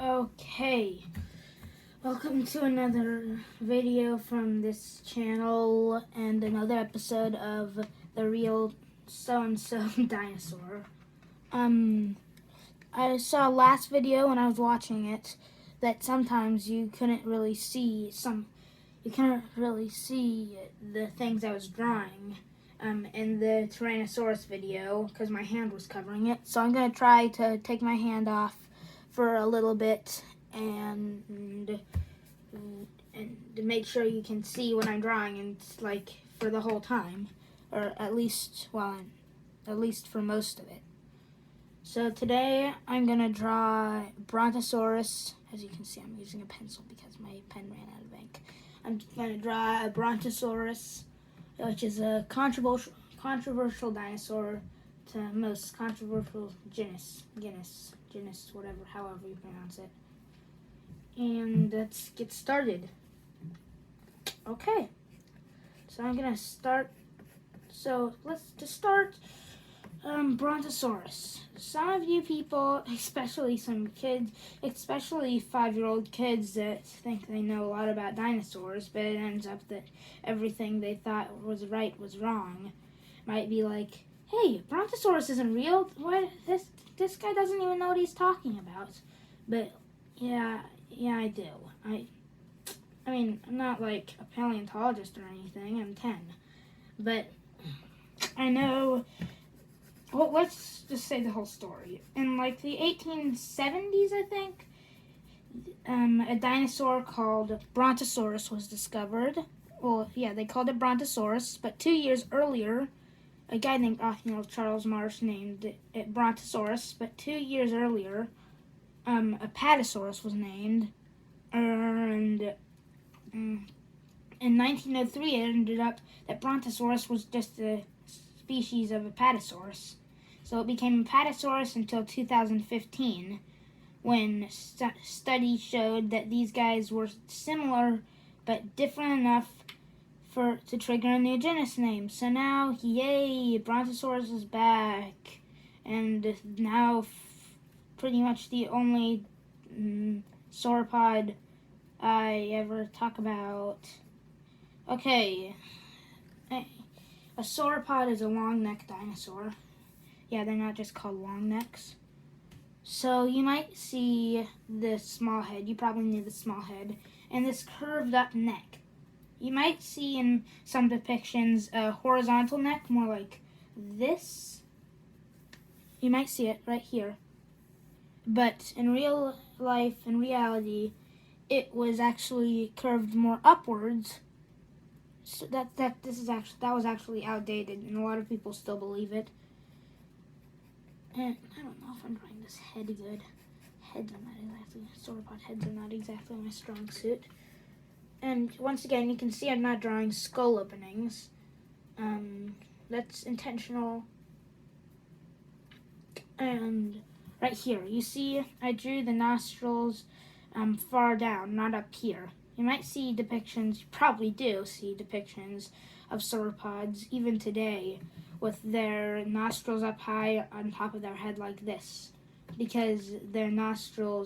Okay, welcome to another video from this channel and another episode of the Real So-and-So Dinosaur. I saw last video when I was watching it that sometimes you couldn't really see the things I was drawing in the Tyrannosaurus video because my hand was covering it. So I'm going to try to take my hand off for a little bit and to make sure you can see what I'm drawing and like for the whole time, or at least for most of it. So today I'm gonna draw Brontosaurus. As you can see, I'm using a pencil because my pen ran out of ink. I'm gonna draw a Brontosaurus, which is a controversial dinosaur, to most controversial genus, whatever, however you pronounce it. And let's get started. Okay, so I'm gonna start. So let's just start. Brontosaurus. Some of you people, especially some kids, especially 5-year-old kids that think they know a lot about dinosaurs, but it ends up that everything they thought was right was wrong, might be like, hey, Brontosaurus isn't real. What? This guy doesn't even know what he's talking about. But yeah, I do. I mean, I'm not like a paleontologist or anything. I'm 10, but I know. Well, let's just say the whole story. In like the 1870s, I think, a dinosaur called Brontosaurus was discovered. Well, yeah, they called it Brontosaurus, but 2 years earlier, a guy named Charles Marsh named it Brontosaurus, but 2 years earlier, Apatosaurus was named, and in 1903 it ended up that Brontosaurus was just a species of Apatosaurus. So it became Apatosaurus until 2015, when studies showed that these guys were similar but different enough to trigger a new genus name. So now, yay, Brontosaurus is back, and now pretty much the only sauropod I ever talk about. Okay, a sauropod is a long-necked dinosaur. Yeah, they're not just called long necks. So you might see this small head. You probably knew the small head. And this curved up neck. You might see in some depictions a horizontal neck, more like this. You might see it right here. But in real life, in reality, it was actually curved more upwards. So that was actually outdated, and a lot of people still believe it. And I don't know if I'm drawing this head good. Sauropod heads are not exactly my strong suit. And once again, you can see I'm not drawing skull openings. That's intentional. And right here, you see I drew the nostrils far down, not up here. You might see depictions, you probably do see depictions of sauropods even today with their nostrils up high on top of their head like this, because their nostril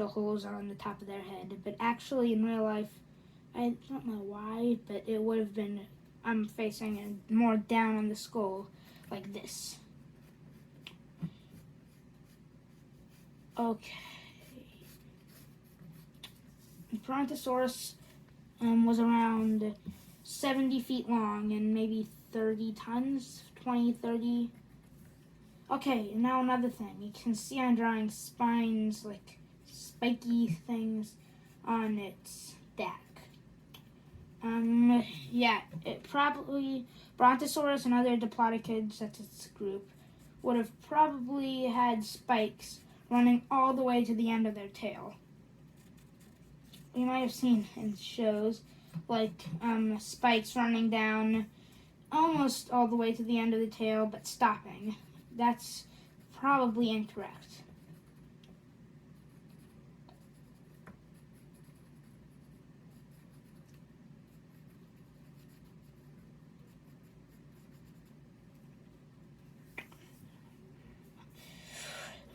holes are on the top of their head. But actually in real life, I don't know why, but it would have been, I'm facing it more down on the skull like this. Okay. Brontosaurus was around 70 feet long and maybe 30 tons, 20, 30. Okay, now another thing. You can see I'm drawing spines, like spiky things on its back. Yeah, it probably, Brontosaurus and other diplodocids, that's its group, would have probably had spikes running all the way to the end of their tail. You might have seen in shows like spikes running down almost all the way to the end of the tail but stopping. That's probably incorrect.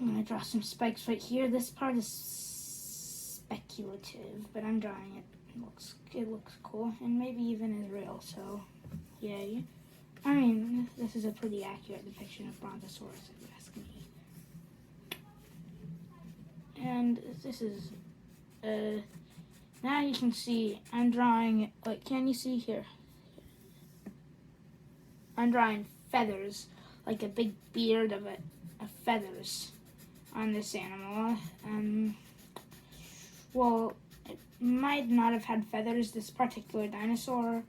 I'm gonna draw some spikes right here. This part is speculative, but I'm drawing it. It looks cool, and maybe even is real. So, yay! I mean, this is a pretty accurate depiction of Brontosaurus, if you ask me. And this is, now you can see I'm drawing. Like, can you see here? I'm drawing feathers, like a big beard of feathers on this animal. Well, it might not have had feathers, this particular dinosaur,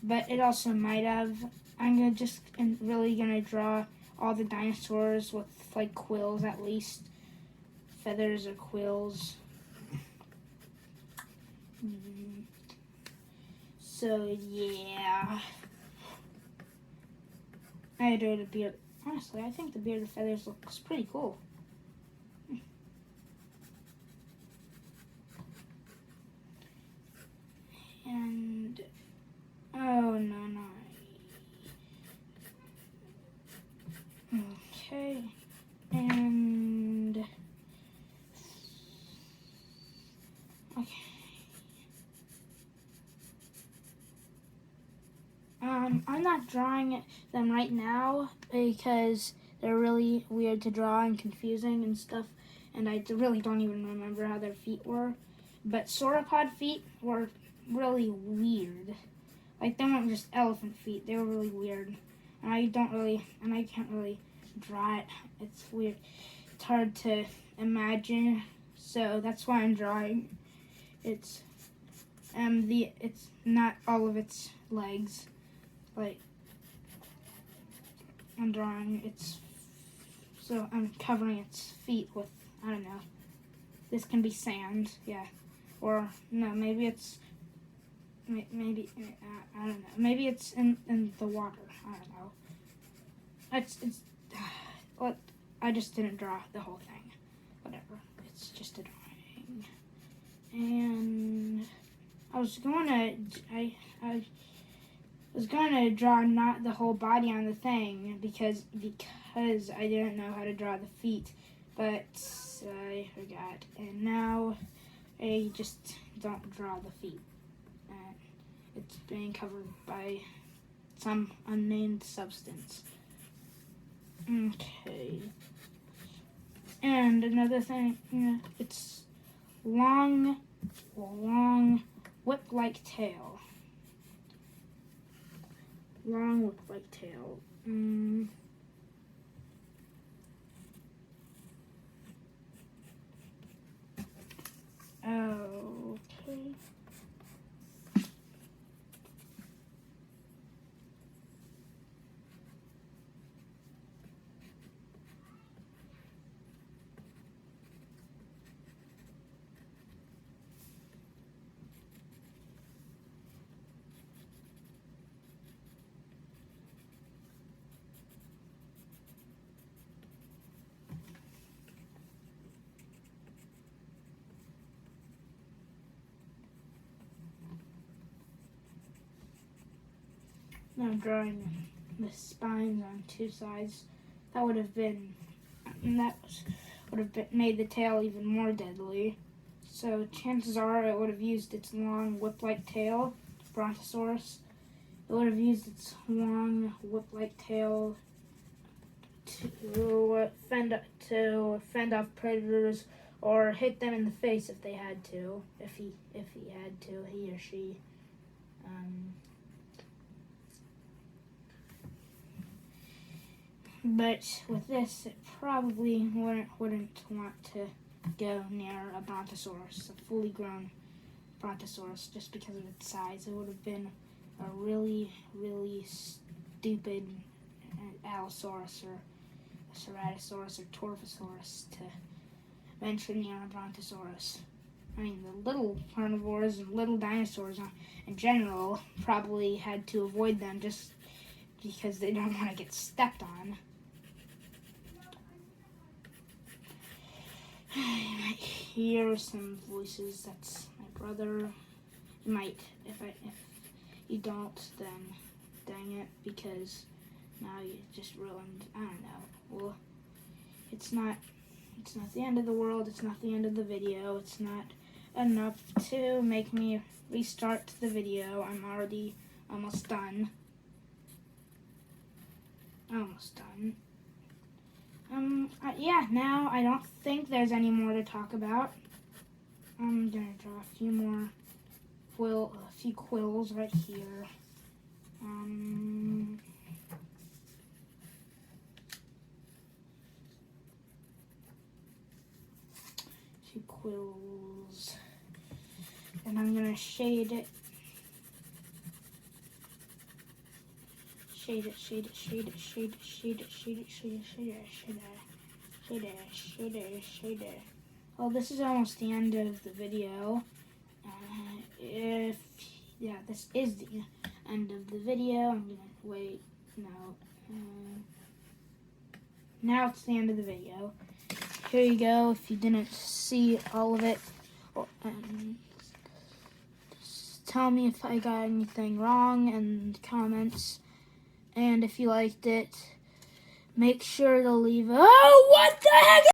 but it also might have. I'm really gonna draw all the dinosaurs with like quills at least, feathers or quills. So yeah, I drew the beard. Honestly, I think the beard of feathers looks pretty cool. And oh no. Okay, and okay. I'm not drawing them right now because they're really weird to draw and confusing and stuff, and I really don't even remember how their feet were. But sauropod feet were really weird. Like, they weren't just elephant feet, they were really weird. And I can't really draw it. It's weird. It's hard to imagine, so that's why I'm drawing. It's not all of its legs. Like, I'm drawing so I'm covering its feet with, I don't know. This can be sand, yeah. Or, no, maybe it's, I don't know. Maybe it's in the water, I don't know. Well, I just didn't draw the whole thing. Whatever, it's just a drawing. And I was going to draw not the whole body on the thing because I didn't know how to draw the feet, but I forgot, and now I just don't draw the feet. It's being covered by some unnamed substance. Okay. And another thing, it's long whip-like tail. Long whip-like tail. Okay. Now drawing the spines on two sides. That would have made the tail even more deadly. So chances are it would have used its long whip-like tail, Brontosaurus. It would have used its long whip-like tail to fend off predators or hit them in the face if they had to. If he had to, he or she. But with this, it probably wouldn't want to go near a Brontosaurus, a fully grown Brontosaurus, just because of its size. It would have been a really, really stupid Allosaurus or a Ceratosaurus or Torvosaurus to venture near a Brontosaurus. I mean, the little carnivores and little dinosaurs in general probably had to avoid them just because they don't want to get stepped on. You might hear some voices. That's my brother. You might, if you don't, then dang it, because now you just ruined, I don't know. Well, it's not It's not the end of the world. It's not the end of the video. It's not enough to make me restart the video. I'm already almost done. Almost done. Yeah, now I don't think there's any more to talk about. I'm gonna draw a few more quills right here. Few quills. And I'm gonna shade it. Shade it. Well, this is almost the end of the video. This is the end of the video. I'm gonna wait. No. Now it's the end of the video. Here you go. If you didn't see all of it, just tell me if I got anything wrong in the comments. And if you liked it, make sure to leave. Oh, what the heck?